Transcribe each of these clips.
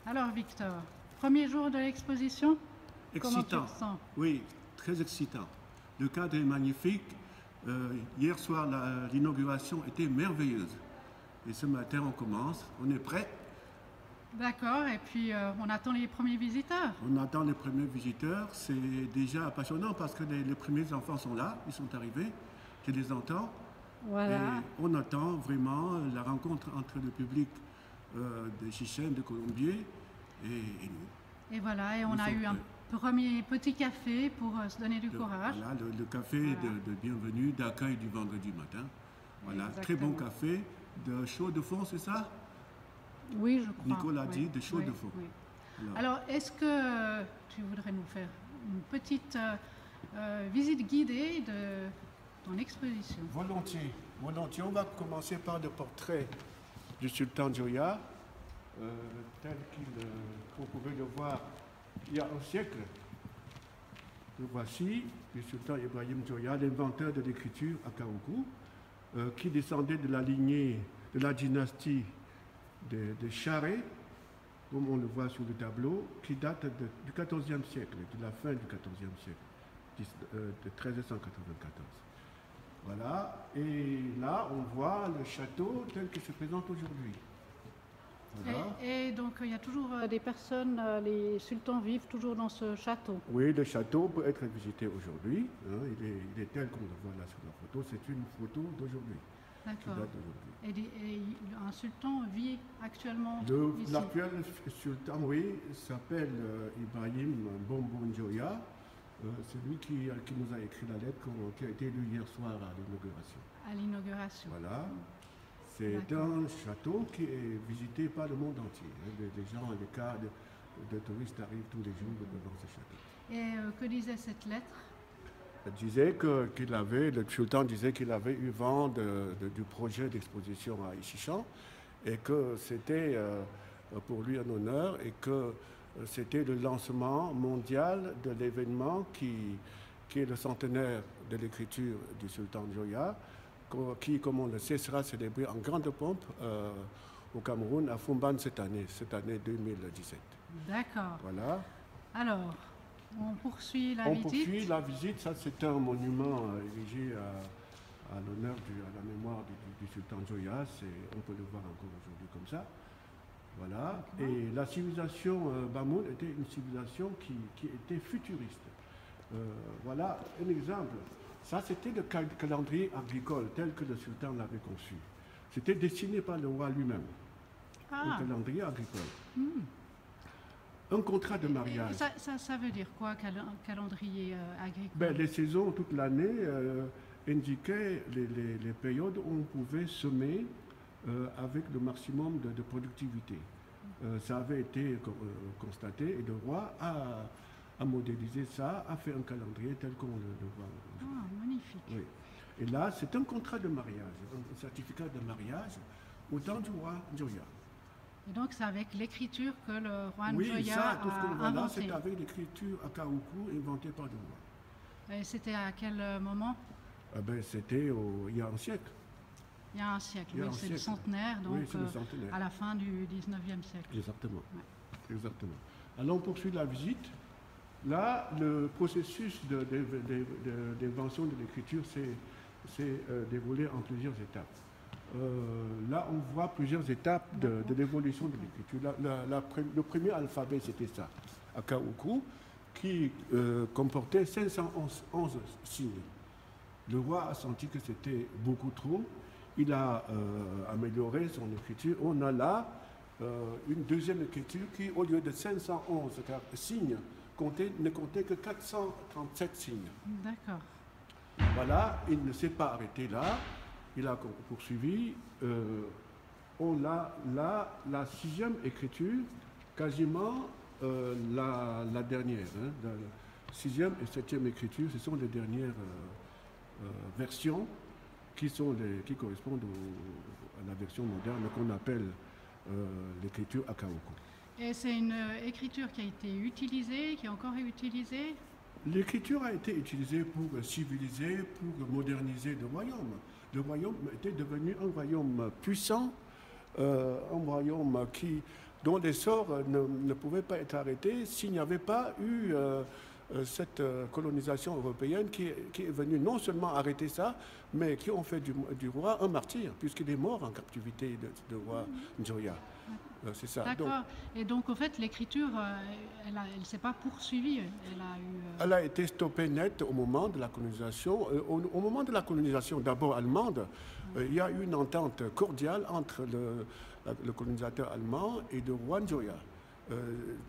Alors Victor, premier jour de l'exposition, comment tu Excitant. te sens? Oui, très excitant. Le cadre est magnifique. Hier soir, l'inauguration était merveilleuse. Et ce matin, on commence. On est prêt. D'accord, et puis on attend les premiers visiteurs. On attend les premiers visiteurs. C'est déjà passionnant parce que les premiers enfants sont là. Ils sont arrivés. Je les entends. Voilà. Et on attend vraiment la rencontre entre le public de Chichen, de Colombier et nous. Et voilà, et on Nous a sommes eu un premier petit café pour se donner du courage. Voilà, le café de bienvenue, d'accueil du vendredi matin. Voilà, Exactement. très bon café, de chaud de fond, c'est ça? Oui, je crois. Nicolas a oui, dit de chaud oui, de fond. oui. Alors, Alors, est-ce que tu voudrais nous faire une petite visite guidée de ton exposition? volontiers, volontiers. On va commencer par le portrait du sultan Joya, tel qu'on pouvait le voir il y a un siècle. Le voici, le sultan Ibrahim Joya, l'inventeur de l'écriture à Kaoukou, qui descendait de la lignée de la dynastie de Charé, comme on le voit sur le tableau, qui date du XIVe siècle, de la fin du XIVe siècle, de 1394. Voilà, et là on voit le château tel qu'il se présente aujourd'hui. Voilà. Et donc, il y a toujours des personnes, les sultans vivent toujours dans ce château. Oui, le château peut être visité aujourd'hui. Hein, il est tel qu'on le voit là sur la photo. C'est une photo d'aujourd'hui. D'accord. Qui date d'aujourd'hui. Et un sultan vit actuellement ici. L'actuel sultan, oui, s'appelle Ibrahim Bombon Joya. C'est lui qui nous a écrit la lettre qui a été lue hier soir à l'inauguration. À l'inauguration. Voilà. C'est un château qui est visité par le monde entier. Les gens, les cas de touristes arrivent tous les jours devant ce château. Et que disait cette lettre? Le sultan disait qu'il avait eu vent du projet d'exposition à Ichishan et que c'était pour lui un honneur et que c'était le lancement mondial de l'événement qui est le centenaire de l'écriture du sultan Joya, qui, comme on le sait, sera célébré en grande pompe au Cameroun, à Fumban cette année 2017. D'accord. Voilà. Alors, on poursuit la visite. On poursuit la visite. Ça, c'est un monument érigé à l'honneur, à la mémoire du sultan Joya. On peut le voir encore aujourd'hui comme ça. Voilà. Et la civilisation Bamoun était une civilisation qui était futuriste. Voilà un exemple. Ça, c'était le calendrier agricole tel que le sultan l'avait conçu. C'était dessiné par le roi lui-même. Un calendrier agricole. Un contrat de mariage. Ça veut dire quoi, calendrier agricole? Les saisons toute l'année indiquaient les périodes où on pouvait semer avec le maximum de productivité. Ça avait été constaté et le roi a modélisé ça, a fait un calendrier tel qu'on le voit aujourd'hui. Ah, magnifique. Oui. Et là, c'est un contrat de mariage, un certificat de mariage au temps du roi Joya. Et donc, c'est avec l'écriture que le roi Joya Oui, ça, tout ce qu'on a voit là, inventé. c'est avec l'écriture à Kaoukou inventée par le roi. Et c'était à quel moment? C'était il y a un siècle. Il y a un siècle, Il y a oui, un c'est le siècle. centenaire, donc Oui, c'est le centenaire. à la fin du 19e siècle. Exactement. Ouais. Exactement. Alors on poursuit la visite. Là, le processus d'invention de l'écriture s'est déroulé en plusieurs étapes. Là, on voit plusieurs étapes de l'évolution de l'écriture. Le premier alphabet, c'était ça, à Kaoukou, qui comportait 511 signes. Le roi a senti que c'était beaucoup trop. Il a amélioré son écriture. On a là une deuxième écriture qui, au lieu de 511 signes, ne comptait que 437 signes. D'accord. Voilà, il ne s'est pas arrêté là. Il a poursuivi. On a là la sixième écriture, quasiment la dernière. La sixième et septième écriture, ce sont les dernières versions qui correspondent à la version moderne qu'on appelle l'écriture à Kaoukou. Et c'est une écriture qui a été utilisée, qui est encore utilisée? L'écriture a été utilisée pour civiliser, pour moderniser le royaume. Le royaume était devenu un royaume puissant, un royaume qui dont l'essor ne pouvait pas être arrêté s'il n'y avait pas eu cette colonisation européenne qui est venue non seulement arrêter ça, mais qui ont fait du roi un martyr, puisqu'il est mort en captivité de roi Njoya. C'est ça. D'accord. Et donc, au fait, l'écriture, elle ne s'est pas poursuivie. Elle a été stoppée net au moment de la colonisation. Au moment de la colonisation, d'abord allemande, il y a eu une entente cordiale entre le colonisateur allemand et le roi Njoya.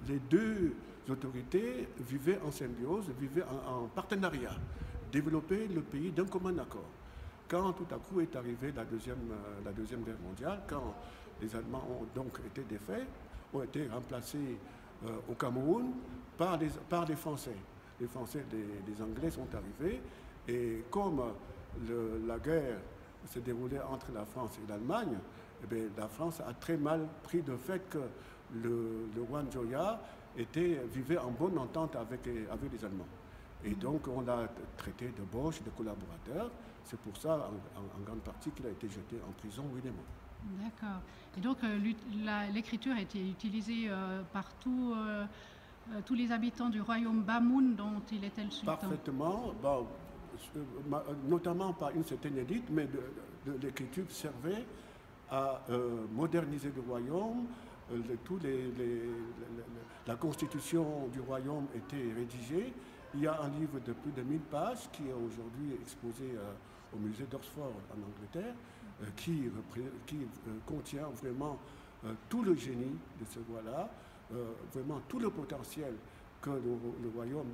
Les deux autorités vivaient en symbiose, vivaient en partenariat, développaient le pays d'un commun accord. Quand tout à coup est arrivée la Deuxième Guerre mondiale, quand les Allemands ont donc été défaits, ont été remplacés au Cameroun par des Français. Les Français, les Anglais sont arrivés et comme la guerre se déroulait entre la France et l'Allemagne, eh bien, la France a très mal pris le fait que le roi Njoya vivait en bonne entente avec les Allemands. Et donc on l'a traité de boche, de collaborateur. C'est pour ça, en grande partie, qu'il a été jeté en prison, oui et non. D'accord. Et donc l'écriture a été utilisée par tous les habitants du royaume Bamoun dont il était le sultan. Parfaitement, notamment par une certaine élite, mais l'écriture servait à moderniser le royaume. La constitution du royaume était rédigée. Il y a un livre de plus de 1000 pages qui est aujourd'hui exposé au musée d'Oxford en Angleterre, qui contient vraiment tout le génie de ce roi-là, vraiment tout le potentiel que le royaume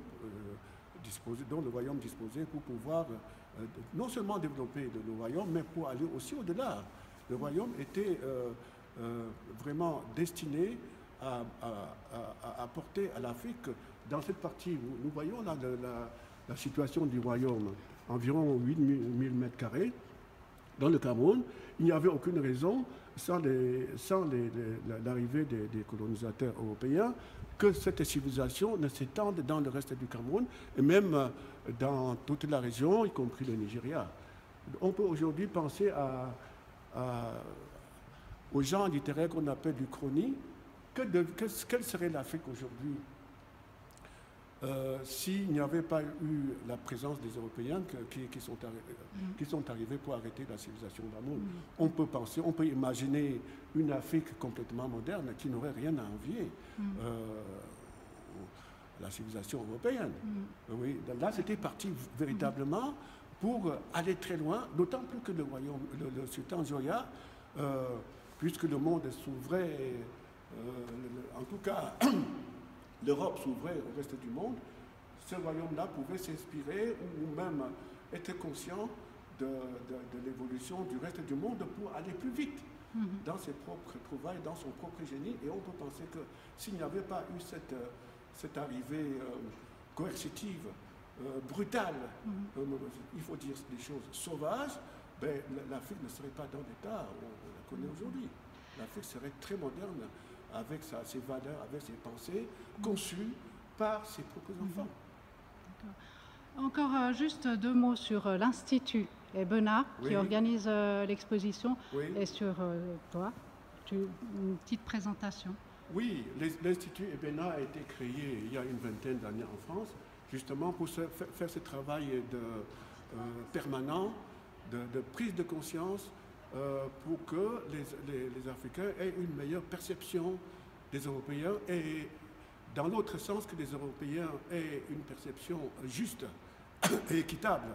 dont le royaume disposait pour pouvoir non seulement développer le royaume, mais pour aller aussi au-delà. Le royaume était vraiment destiné à apporter à l'Afrique, dans cette partie, nous voyons là la situation du royaume, environ 8000 mètres carrés, dans le Cameroun. Il n'y avait aucune raison, sans l'arrivée des colonisateurs européens, que cette civilisation ne s'étende dans le reste du Cameroun, et même dans toute la région, y compris le Nigeria. On peut aujourd'hui penser aux gens littéraires qu'on appelle du chrony. Quelle serait l'Afrique aujourd'hui s'il n'y avait pas eu la présence des Européens qui sont arrivés pour arrêter la civilisation d'Amoun? On peut imaginer une Afrique complètement moderne qui n'aurait rien à envier à la civilisation européenne. Oui, là, c'était parti véritablement pour aller très loin, d'autant plus que le sultan Njoya, puisque le monde s'ouvrait, en tout cas, l'Europe s'ouvrait au reste du monde, ce royaume-là pouvait s'inspirer ou même être conscient de l'évolution du reste du monde pour aller plus vite dans ses propres trouvailles, dans son propre génie. Et on peut penser que s'il n'y avait pas eu cette arrivée coercitive, brutale, il faut dire des choses sauvages, ben, l'Afrique ne serait pas dans l'état où on la connaît aujourd'hui. L'Afrique serait très moderne avec ses valeurs, avec ses pensées, conçues par ses propres enfants. Encore juste 2 mots sur l'Institut Ebena qui organise l'exposition et sur toi. Une petite présentation. Oui, l'Institut Ebena a été créé il y a une vingtaine d'années en France, justement pour faire ce travail permanent de prise de conscience pour que les Africains aient une meilleure perception des Européens et dans l'autre sens que les Européens aient une perception juste et équitable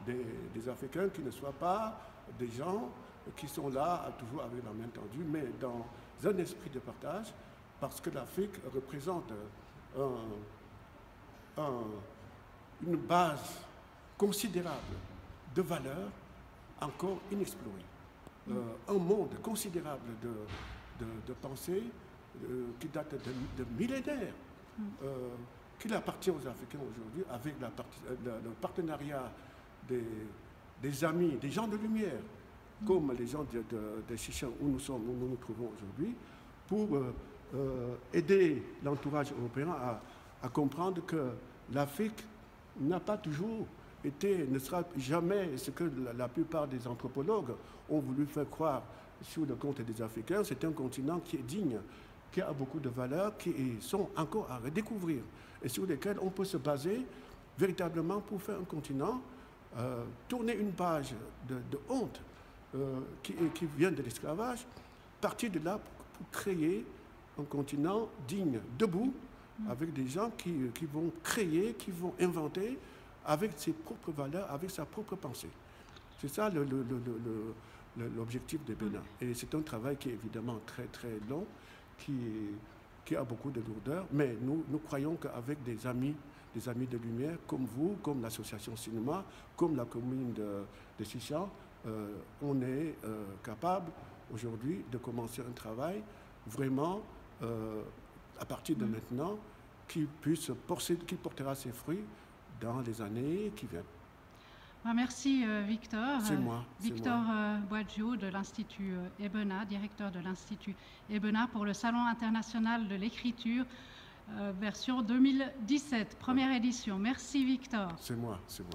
des Africains, qui ne soient pas des gens qui sont là toujours avec la main tendue, mais dans un esprit de partage, parce que l'Afrique représente une base considérable de valeurs encore inexplorées. Un monde considérable de pensée qui date de millénaires, qu'il appartient aux Africains aujourd'hui avec le partenariat des amis, des gens de lumière, comme les gens de Chichen où nous nous trouvons aujourd'hui, pour aider l'entourage européen à comprendre que l'Afrique n'a pas toujours été, ne sera jamais ce que la plupart des anthropologues ont voulu faire croire sur le compte des Africains. C'est un continent qui est digne qui a beaucoup de valeurs, qui sont encore à redécouvrir et sur lesquelles on peut se baser véritablement pour faire un continent, tourner une page de honte qui vient de l'esclavage, partir de là pour créer un continent digne, debout, avec des gens qui vont créer, qui vont inventer avec ses propres valeurs, avec sa propre pensée. C'est ça l'objectif de Bénin. Et c'est un travail qui est évidemment très très long, qui a beaucoup de lourdeur, mais nous croyons qu'avec des amis de lumière comme vous, comme l'association Cinéma, comme la commune de Sichan, on est capable aujourd'hui de commencer un travail vraiment à partir de maintenant qui portera ses fruits dans les années qui viennent. Merci Victor. C'est moi. Victor Boadjo de l'Institut Ebena, directeur de l'Institut Ebena pour le Salon international de l'écriture, version 2017, première édition. Merci Victor. C'est moi, c'est moi.